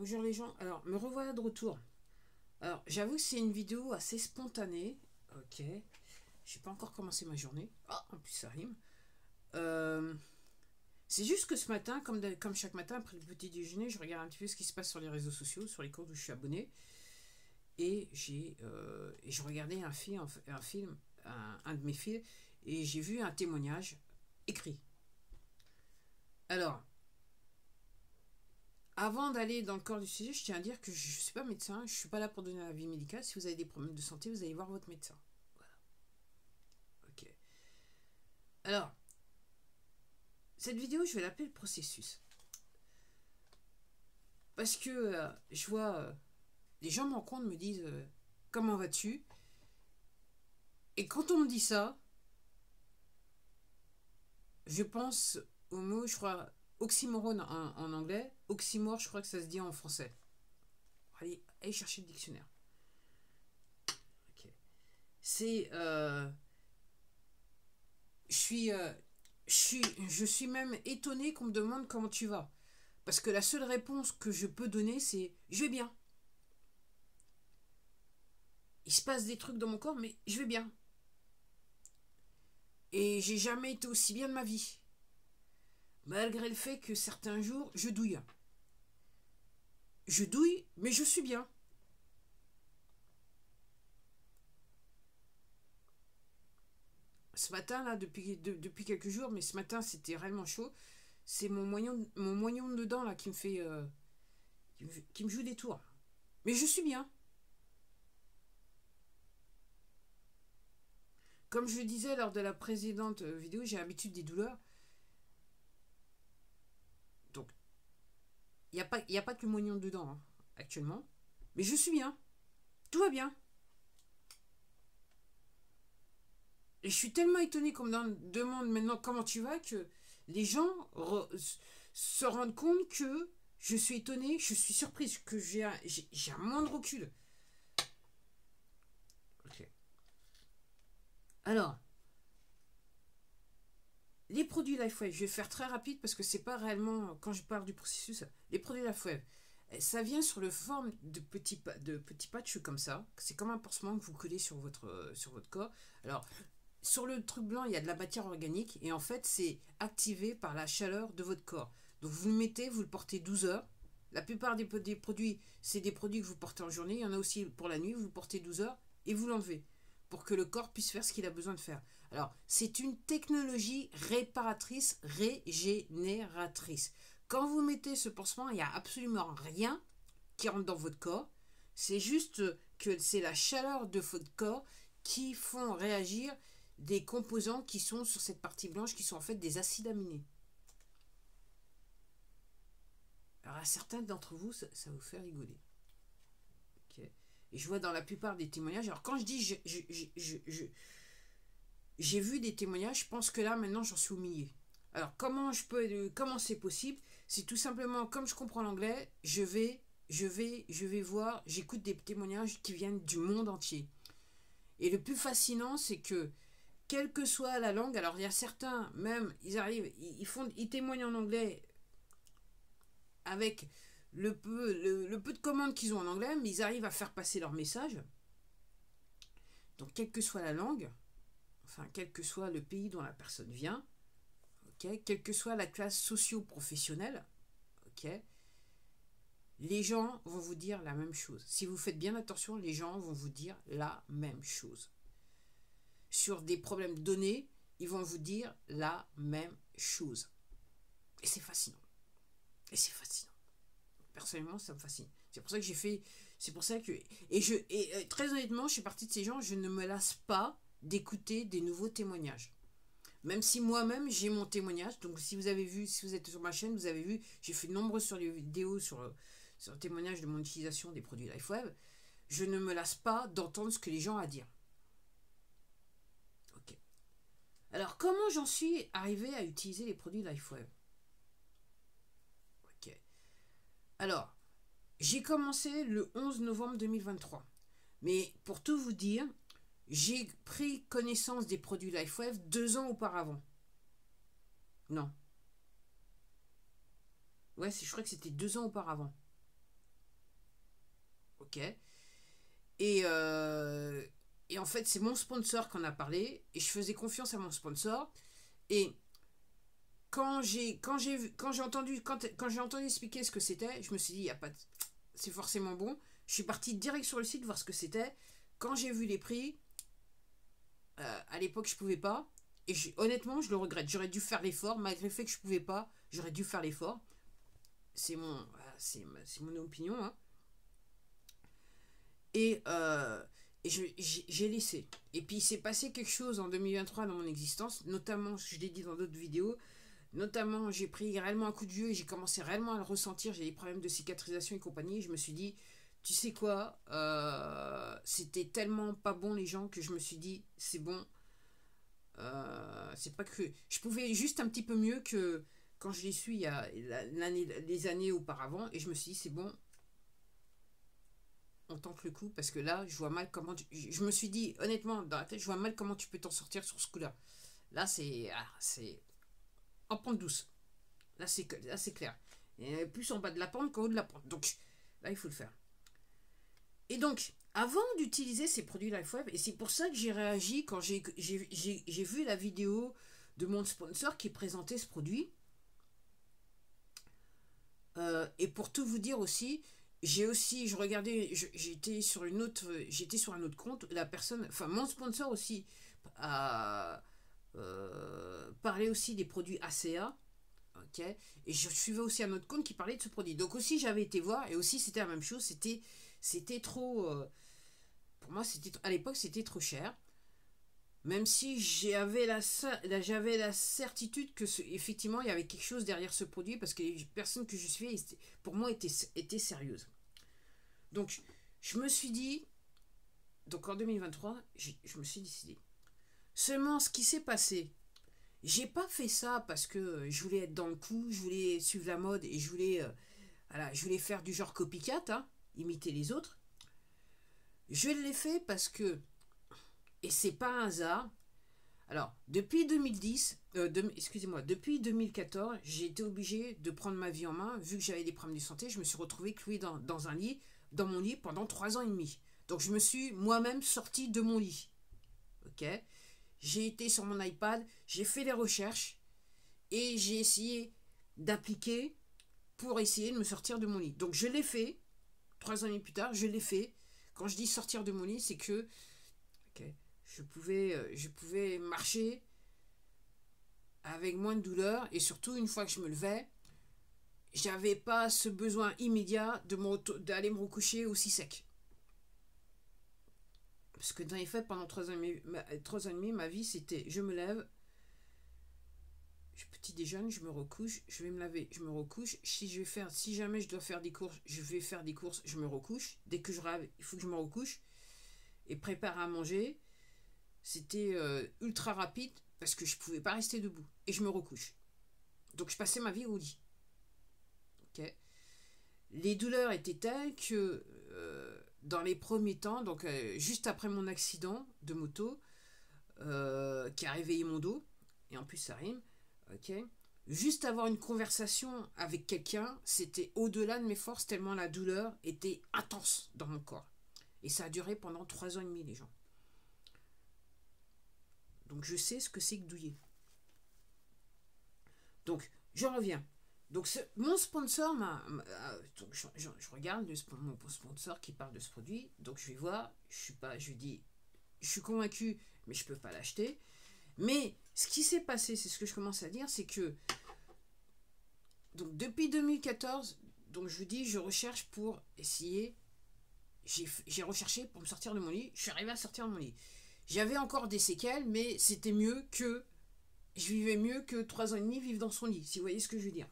Bonjour les gens, alors me revoilà de retour. Alors j'avoue que c'est une vidéo assez spontanée. Ok, j'ai pas encore commencé ma journée. Ah, en plus ça rime. Euh, c'est juste que ce matin, comme chaque matin après le petit déjeuner, je regarde un petit peu ce qui se passe sur les réseaux sociaux, sur les comptes où je suis abonné. Et je regardais un de mes films, et j'ai vu un témoignage écrit. Alors, avant d'aller dans le corps du sujet, je tiens à dire que je ne suis pas médecin, je ne suis pas là pour donner un avis médical. Si vous avez des problèmes de santé, vous allez voir votre médecin. Voilà. Ok. Alors, cette vidéo, je vais l'appeler le processus. Parce que je vois les gens me rencontrent, me disent comment vas-tu? Et quand on me dit ça, je pense au mot, je crois, oxymorone en anglais. Oxymore, je crois que ça se dit en français. Allez chercher le dictionnaire. Ok. C'est. Je suis, je suis même étonné qu'on me demande comment tu vas. Parce que la seule réponse que je peux donner, c'est je vais bien. Il se passe des trucs dans mon corps, mais je vais bien. Et j'ai jamais été aussi bien de ma vie. Malgré le fait que certains jours, je douille. Je douille, mais je suis bien. Ce matin, là, depuis quelques jours, mais ce matin, c'était réellement chaud. C'est mon moignon dedans, là, qui me fait. Qui me joue des tours. Mais je suis bien. Comme je le disais lors de la précédente vidéo, j'ai l'habitude des douleurs. Donc, il y a pas que le moignon dedans, hein, actuellement. Mais je suis bien. Tout va bien. Et je suis tellement étonnée qu'on me demande maintenant comment tu vas que les gens se rendent compte que je suis étonnée, je suis surprise, que j'ai un moins de recul. Ok. Alors, les produits LifeWave, je vais faire très rapide parce que c'est pas réellement, quand je parle du processus, les produits LifeWave, ça vient sur le forme de petits patchs comme ça. C'est comme un pansement que vous collez sur votre corps. Alors, sur le truc blanc, il y a de la matière organique et en fait, c'est activé par la chaleur de votre corps. Donc, vous le mettez, vous le portez 12 heures. La plupart des produits, c'est des produits que vous portez en journée. Il y en a aussi pour la nuit, vous le portez 12 heures et vous l'enlevez pour que le corps puisse faire ce qu'il a besoin de faire. Alors, c'est une technologie réparatrice, régénératrice. Quand vous mettez ce pansement, il n'y a absolument rien qui rentre dans votre corps. C'est juste que c'est la chaleur de votre corps qui font réagir des composants qui sont sur cette partie blanche, qui sont en fait des acides aminés. Alors à certains d'entre vous, ça vous fait rigoler. Okay. Et je vois dans la plupart des témoignages, alors quand je dis j'ai vu des témoignages, je pense que là maintenant j'en suis au milieu. Alors comment c'est possible? C'est tout simplement, comme je comprends l'anglais, je vais voir, j'écoute des témoignages qui viennent du monde entier. Et le plus fascinant, c'est que quelle que soit la langue, alors il y a certains, même, ils témoignent en anglais avec le peu de commandes qu'ils ont en anglais, mais ils arrivent à faire passer leur message. Donc, quelle que soit la langue, enfin, quel que soit le pays dont la personne vient, okay, quelle que soit la classe socio-professionnelle, okay, les gens vont vous dire la même chose. Si vous faites bien attention, les gens vont vous dire la même chose. Sur des problèmes donnés, ils vont vous dire la même chose. Et c'est fascinant. Et c'est fascinant. Personnellement, ça me fascine. C'est pour ça que j'ai fait. C'est pour ça que. Et très honnêtement, je suis partie de ces gens, je ne me lasse pas d'écouter des nouveaux témoignages. Même si moi-même j'ai mon témoignage. Donc si vous avez vu, si vous êtes sur ma chaîne, vous avez vu, j'ai fait de nombreuses vidéos sur le témoignage de mon utilisation des produits LifeWave. Je ne me lasse pas d'entendre ce que les gens ont à dire. Ok. Alors comment j'en suis arrivé à utiliser les produits LifeWave? Ok. Alors, j'ai commencé le 11 novembre 2023. Mais pour tout vous dire, j'ai pris connaissance des produits LifeWave 2 ans auparavant. Non. Ouais, je crois que c'était 2 ans auparavant. ok. Et en fait, c'est mon sponsor qui en a parlé, et je faisais confiance à mon sponsor. Et quand j'ai entendu expliquer ce que c'était, je me suis dit, y a pas de... c'est forcément bon. Je suis partie direct sur le site voir ce que c'était. Quand j'ai vu les prix, à l'époque, je pouvais pas. Et honnêtement, je le regrette. J'aurais dû faire l'effort, malgré le fait que je pouvais pas. J'aurais dû faire l'effort. C'est mon opinion. Hein. Et, j'ai laissé. Et puis, il s'est passé quelque chose en 2023 dans mon existence. Notamment, je l'ai dit dans d'autres vidéos. Notamment, j'ai pris réellement un coup de vieux et j'ai commencé réellement à le ressentir. J'ai des problèmes de cicatrisation et compagnie. Et je me suis dit, tu sais quoi, c'était tellement pas bon les gens que je me suis dit, c'est bon. C'est pas que je pouvais juste un petit peu mieux que quand je l'ai su il y a les années auparavant, et je me suis dit c'est bon, on tente le coup, parce que là je vois mal comment je me suis dit honnêtement dans la tête, je vois mal comment tu peux t'en sortir sur ce coup là c'est en pente douce, là c'est clair, et plus en bas de la pente qu'en haut de la pente, donc là il faut le faire. Et donc, avant d'utiliser ces produits LifeWeb, et c'est pour ça que j'ai réagi quand j'ai vu la vidéo de mon sponsor qui présentait ce produit. Et pour tout vous dire aussi, je regardais, j'étais sur un autre compte, la personne, enfin mon sponsor aussi a parlé aussi des produits ACA. Ok, et je suivais aussi un autre compte qui parlait de ce produit. Donc aussi j'avais été voir, et aussi c'était la même chose, c'était trop... pour moi, à l'époque, c'était trop cher. Même si j'avais la certitude que effectivement, il y avait quelque chose derrière ce produit, parce que les personnes que je suivais, pour moi, étaient sérieuses. Donc, je me suis dit, donc en 2023, je me suis décidé. Seulement, ce qui s'est passé, j'ai pas fait ça parce que je voulais être dans le coup, je voulais suivre la mode, et je voulais faire du genre copycat, hein, imiter les autres. Je l'ai fait parce que, et c'est pas un hasard, alors depuis 2010, depuis 2014, j'ai été obligé de prendre ma vie en main, vu que j'avais des problèmes de santé, je me suis retrouvé cloué dans mon lit pendant 3 ans et demi. Donc je me suis moi-même sorti de mon lit. Ok, j'ai été sur mon iPad, j'ai fait des recherches, et j'ai essayé d'appliquer pour essayer de me sortir de mon lit. Donc je l'ai fait, 3 ans et demi plus tard, je l'ai fait. Quand je dis sortir de mon lit, c'est que je pouvais marcher avec moins de douleur, et surtout une fois que je me levais, j'avais pas ce besoin immédiat d'aller me recoucher aussi sec. Parce que dans les faits, pendant 3 ans et demi, ma vie c'était je me lève, je petit déjeune, je me recouche, je vais me laver, je me recouche. Si jamais je dois faire des courses, je vais faire des courses, je me recouche. Dès que je rêve, il faut que je me recouche et prépare à manger. C'était ultra rapide parce que je pouvais pas rester debout, et je me recouche. Donc je passais ma vie au lit. Ok. Les douleurs étaient telles que dans les premiers temps, donc juste après mon accident de moto qui a réveillé mon dos, et en plus ça rime. Ok. Juste avoir une conversation avec quelqu'un, c'était au-delà de mes forces, tellement la douleur était intense dans mon corps. Et ça a duré pendant 3 ans et demi, les gens. Donc je sais ce que c'est que douiller. Donc je reviens. Donc mon sponsor donc je regarde mon sponsor qui parle de ce produit. Donc je vais voir. Je lui dis, je suis convaincu, mais je peux pas l'acheter. Mais ce qui s'est passé, c'est ce que je commence à dire, c'est que donc depuis 2014, donc je vous dis, je recherche pour essayer. J'ai recherché pour me sortir de mon lit. Je suis arrivé à sortir de mon lit. J'avais encore des séquelles, mais c'était mieux que... Je vivais mieux que 3 ans et demi vivre dans son lit, si vous voyez ce que je veux dire.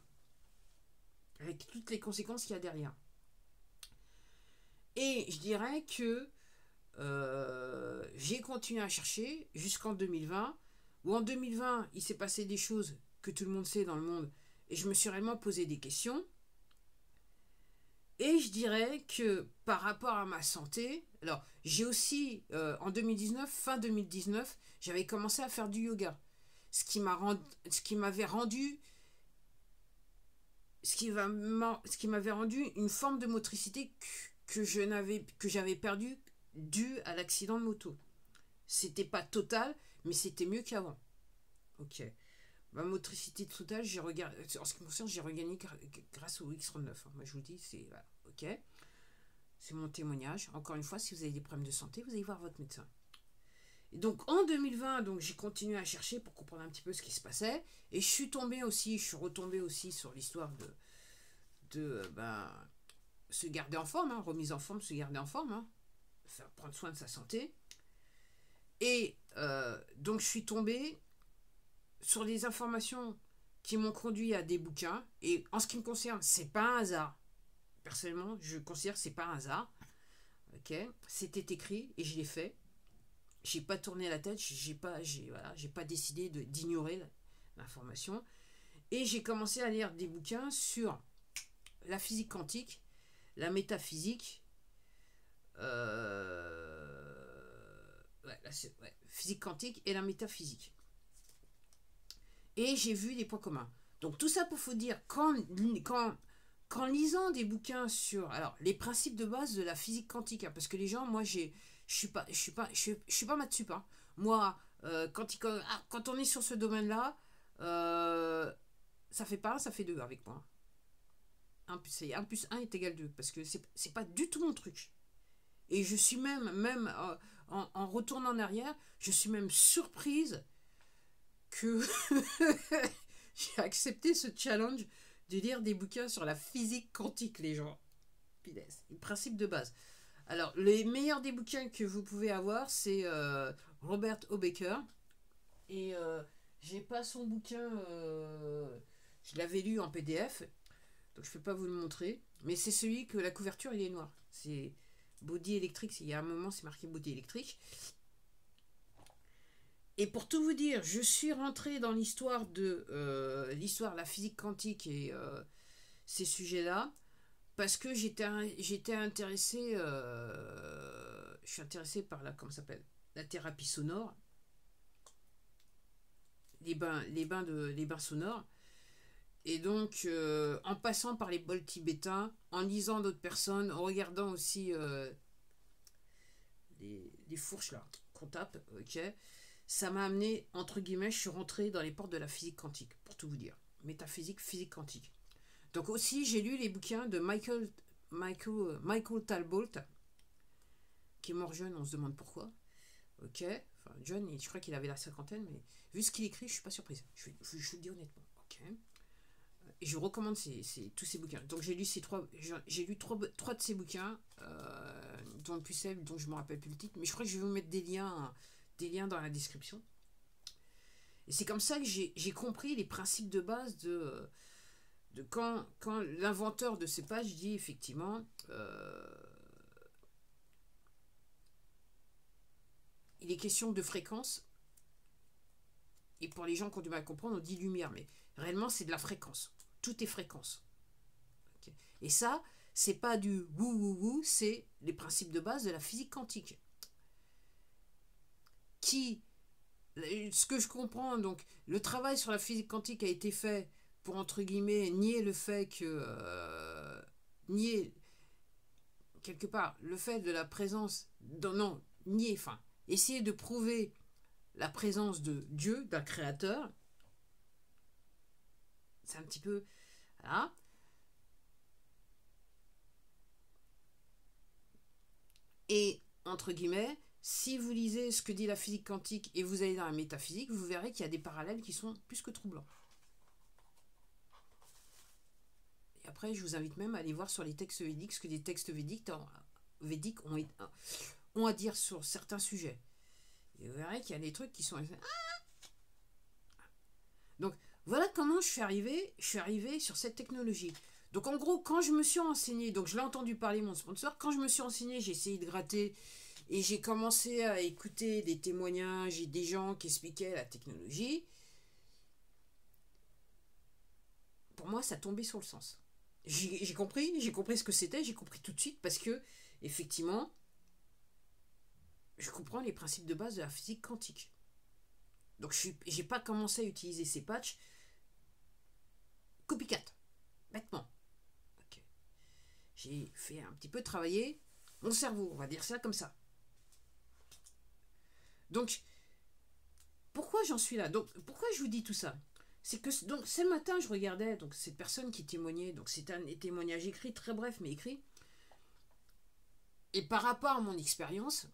Avec toutes les conséquences qu'il y a derrière. Et je dirais que j'ai continué à chercher jusqu'en 2020, où en 2020, il s'est passé des choses que tout le monde sait dans le monde, et je me suis réellement posé des questions. Et je dirais que par rapport à ma santé, alors j'ai aussi, en 2019, fin 2019, j'avais commencé à faire du yoga. Ce qui m'avait rendu une forme de motricité que j'avais perdu dû à l'accident de moto. C'était pas total, mais c'était mieux qu'avant. Ok. Ma motricité totale, en ce qui me concerne, j'ai regagné grâce au X39. Moi, je vous dis, c'est voilà, ok. C'est mon témoignage. Encore une fois, si vous avez des problèmes de santé, vous allez voir votre médecin. Et donc en 2020, donc j'ai continué à chercher pour comprendre un petit peu ce qui se passait. Et je suis retombée aussi sur l'histoire de se garder en forme, remise en forme, se garder en forme, faire prendre soin de sa santé. Et donc je suis tombée sur des informations qui m'ont conduit à des bouquins. Et en ce qui me concerne, c'est pas un hasard. Personnellement, je considère que c'est pas un hasard. Ok, c'était écrit et je l'ai fait. J'ai pas tourné la tête, j'ai pas décidé d'ignorer l'information. Et j'ai commencé à lire des bouquins sur la physique quantique, la métaphysique, physique quantique et la métaphysique. Et j'ai vu des points communs. Donc tout ça pour vous dire, qu'en lisant des bouquins sur les principes de base de la physique quantique, parce que les gens, moi je suis pas maths sup. Moi, quand on est sur ce domaine-là, ça fait pas 1, ça fait 2 avec moi. 1 plus 1 est égal 2, parce que c'est pas du tout mon truc. Et je suis même en retournant en arrière, je suis même surprise que j'ai accepté ce challenge de lire des bouquins sur la physique quantique, les gens. Les principes de base. Alors, les meilleurs des bouquins que vous pouvez avoir, c'est Robert O. Baker. Et j'ai pas son bouquin, je l'avais lu en PDF, donc je peux pas vous le montrer. Mais c'est celui que la couverture, il est noir. C'est Body électrique. Il y a un moment, c'est marqué Body électrique. Et pour tout vous dire, je suis rentrée dans l'histoire de la physique quantique et ces sujets-là parce que j'étais intéressée, je suis intéressée par la thérapie sonore, les bains sonores. Et donc, en passant par les bols tibétains, en lisant d'autres personnes, en regardant aussi les fourches là qu'on tape, ok. Ça m'a amené, entre guillemets, je suis rentré dans les portes de la physique quantique, pour tout vous dire. Métaphysique, physique quantique. Donc aussi, j'ai lu les bouquins de Michael Talbot, qui est mort jeune, on se demande pourquoi. Ok, enfin, John, je crois qu'il avait la cinquantaine, mais vu ce qu'il écrit, je suis pas surprise. Je vous le dis honnêtement. Ok. Et je recommande tous ces bouquins. Donc j'ai lu trois de ces bouquins, dont le plus célèbre, dont je me rappelle plus le titre, mais je crois que je vais vous mettre des liens dans la description. Et c'est comme ça que j'ai compris les principes de base de quand l'inventeur de ces pages dit effectivement il est question de fréquence, et pour les gens qui ont du mal à comprendre, on dit lumière, mais réellement c'est de la fréquence. Tout est fréquence. Okay. Et ça, c'est pas du wou, c'est les principes de base de la physique quantique. Ce que je comprends, donc, le travail sur la physique quantique a été fait pour, entre guillemets, nier le fait que... nier, quelque part, le fait de la présence... essayer de prouver la présence de Dieu, d'un créateur. C'est un petit peu... Voilà. Et, entre guillemets, si vous lisez ce que dit la physique quantique et vous allez dans la métaphysique, vous verrez qu'il y a des parallèles qui sont plus que troublants. Et après, je vous invite même à aller voir sur les textes védiques ce que des textes védiques ont à dire sur certains sujets. Et vous verrez qu'il y a des trucs qui sont... Donc, voilà comment je suis arrivée sur cette technologie. Donc, en gros, quand je me suis renseignée, donc je l'ai entendu parler, mon sponsor, quand je me suis renseignée, j'ai essayé de gratter et j'ai commencé à écouter des témoignages et des gens qui expliquaient la technologie. Pour moi, ça tombait sur le sens. J'ai compris ce que c'était, j'ai compris tout de suite parce que, effectivement, je comprends les principes de base de la physique quantique. Donc, j'ai pas commencé à utiliser ces patchs copycat, bêtement. Okay. J'ai fait un petit peu travailler mon cerveau, on va dire ça comme ça. Donc, pourquoi j'en suis là? Donc, pourquoi je vous dis tout ça? C'est que donc ce matin, je regardais donc cette personne qui témoignait, donc c'est un témoignage écrit, très bref, mais écrit. Et par rapport à mon expérience,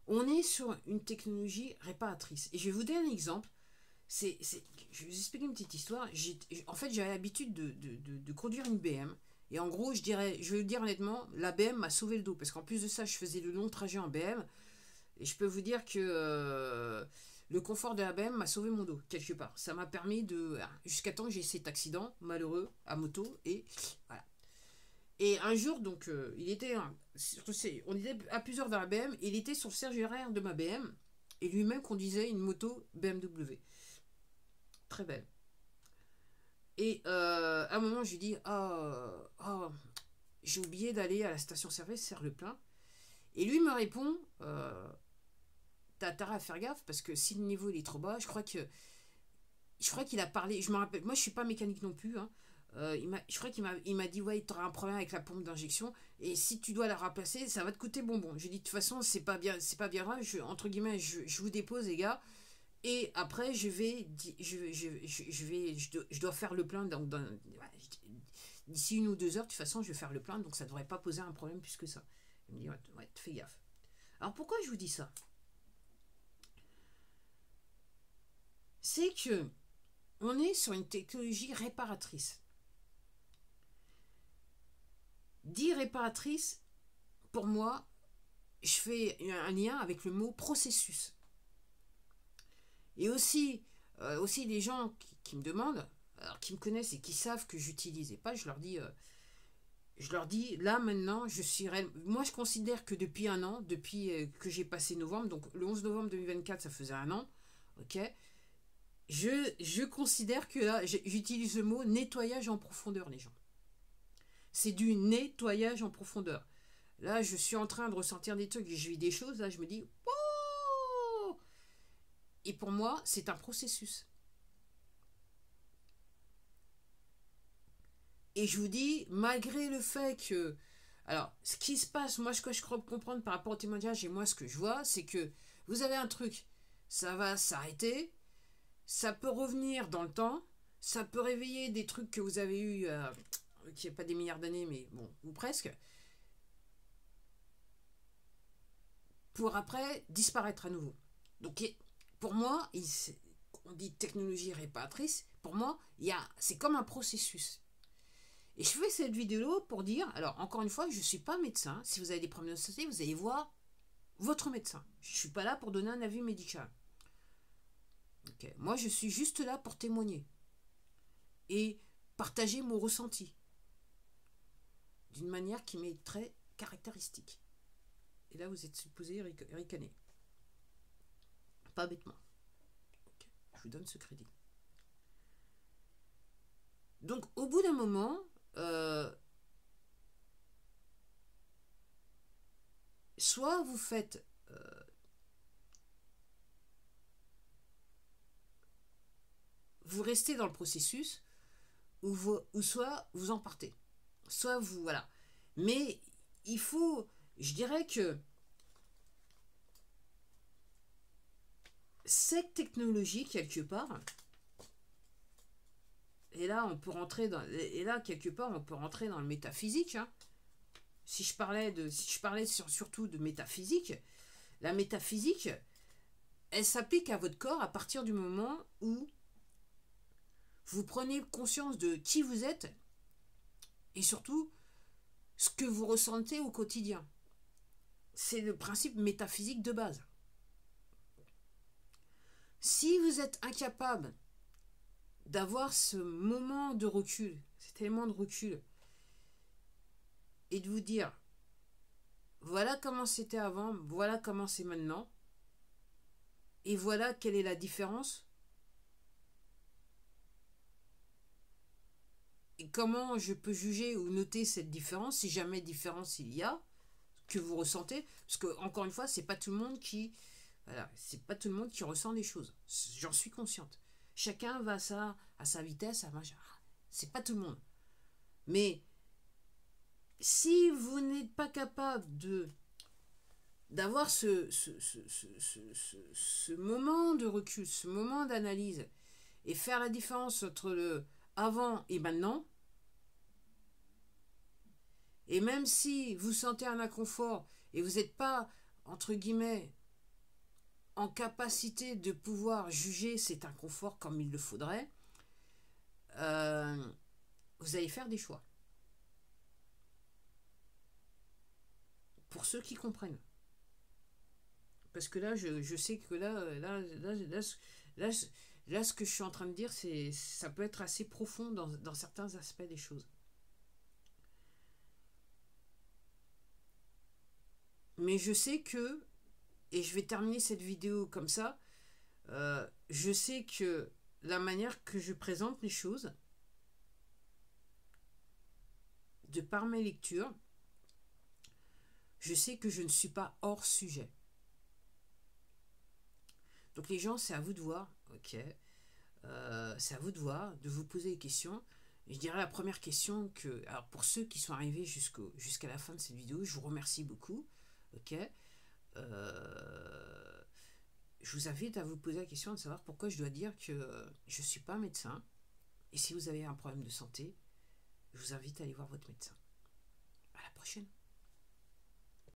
on est sur une technologie réparatrice. Et je vais vous donner un exemple. Je vais vous expliquer une petite histoire. En fait, j'avais l'habitude de conduire une BM. Et en gros, je vais vous dire honnêtement, la BM m'a sauvé le dos. Parce qu'en plus de ça, je faisais de longs trajets en BM. Et je peux vous dire que le confort de la BM m'a sauvé mon dos, quelque part. Ça m'a permis de... Jusqu'à temps que j'ai cet accident malheureux à moto. Et voilà. Et un jour, donc, on était à plusieurs dans la BM. Et il était sur le siège arrière de ma BM. Et lui-même conduisait une moto BMW. Très belle. Et à un moment, je lui dis j'ai oublié d'aller à la station-service faire le plein. Et lui me répond t'as intérêt à faire gaffe parce que si le niveau il est trop bas, je crois qu'il a parlé. Je me rappelle, moi je suis pas mécanique non plus. Hein. Je crois qu'il m'a dit ouais, tu auras un problème avec la pompe d'injection et si tu dois la remplacer, ça va te coûter bonbon. Je lui dis de toute façon, c'est pas bien grave. Entre guillemets, je vous dépose les gars. Et après, je dois faire le plein d'ici 1 ou 2 heures. De toute façon, je vais faire le plein, donc ça ne devrait pas poser un problème plus que ça. Il me dit, ouais, fais gaffe. Alors pourquoi je vous dis ça? C'est que on est sur une technologie réparatrice. Dit réparatrice, pour moi, je fais un lien avec le mot processus. Et aussi les gens qui me demandent, alors qui me connaissent et qui savent que j'utilise pas, je leur dis, là maintenant, moi je considère que depuis un an, depuis que j'ai passé novembre, donc le 11 novembre 2024, ça faisait un an, ok, je considère que là, j'utilise le mot nettoyage en profondeur, les gens. C'est du nettoyage en profondeur. Là, je suis en train de ressentir des trucs, je vis des choses, là, je me dis, oh. Et pour moi, c'est un processus. Et je vous dis, malgré le fait que... Alors, ce qui se passe, moi, ce que je crois comprendre par rapport au témoignage et moi, ce que je vois, c'est que vous avez un truc, ça va s'arrêter, ça peut revenir dans le temps, ça peut réveiller des trucs que vous avez eu qui n'y a pas des milliards d'années, mais bon, ou presque, pour après disparaître à nouveau. Donc, pour moi, on dit technologie réparatrice, pour moi, c'est comme un processus. Et je fais cette vidéo pour dire, alors encore une fois, je ne suis pas médecin. Si vous avez des problèmes de santé, vous allez voir votre médecin. Je ne suis pas là pour donner un avis médical. Okay. Moi, je suis juste là pour témoigner et partager mon ressenti d'une manière qui m'est très caractéristique. Et là, vous êtes supposé ricaner. Pas bêtement. Okay. Je vous donne ce crédit. Donc, au bout d'un moment, soit vous faites vous restez dans le processus ou soit vous en partez. Soit vous... Voilà. Mais il faut... Je dirais que cette technologie, quelque part... Et là, on peut rentrer dans... Et là, quelque part, on peut rentrer dans le métaphysique. Hein. Si je parlais surtout de métaphysique, la métaphysique, elle s'applique à votre corps à partir du moment où vous prenez conscience de qui vous êtes et surtout ce que vous ressentez au quotidien. C'est le principe métaphysique de base. Si vous êtes incapable d'avoir ce moment de recul, cet élément de recul, et de vous dire, voilà comment c'était avant, voilà comment c'est maintenant, et voilà quelle est la différence, et comment je peux juger ou noter cette différence, si jamais différence il y a, que vous ressentez, parce que encore une fois, c'est pas tout le monde qui, voilà, c'est pas tout le monde qui ressent les choses. J'en suis consciente. Chacun va à sa vitesse, c'est pas tout le monde. Mais si vous n'êtes pas capable d'avoir ce moment de recul, ce moment d'analyse, et faire la différence entre le avant et maintenant, et même si vous sentez un inconfort et vous n'êtes pas, entre guillemets, en capacité de pouvoir juger cet inconfort comme il le faudrait, vous allez faire des choix. Pour ceux qui comprennent. Parce que là, je sais que là, ce que je suis en train de dire, ça peut être assez profond dans certains aspects des choses. Mais je sais que, et je vais terminer cette vidéo comme ça, je sais que la manière que je présente les choses, de par mes lectures, je sais que je ne suis pas hors sujet. Donc les gens, c'est à vous de voir, ok. C'est à vous de voir, de vous poser des questions. Et je dirais la première question que, alors pour ceux qui sont arrivés jusqu'à la fin de cette vidéo, je vous remercie beaucoup, ok. Je vous invite à vous poser la question de savoir pourquoi je dois dire que je ne suis pas médecin. Et si vous avez un problème de santé, je vous invite à aller voir votre médecin. À la prochaine.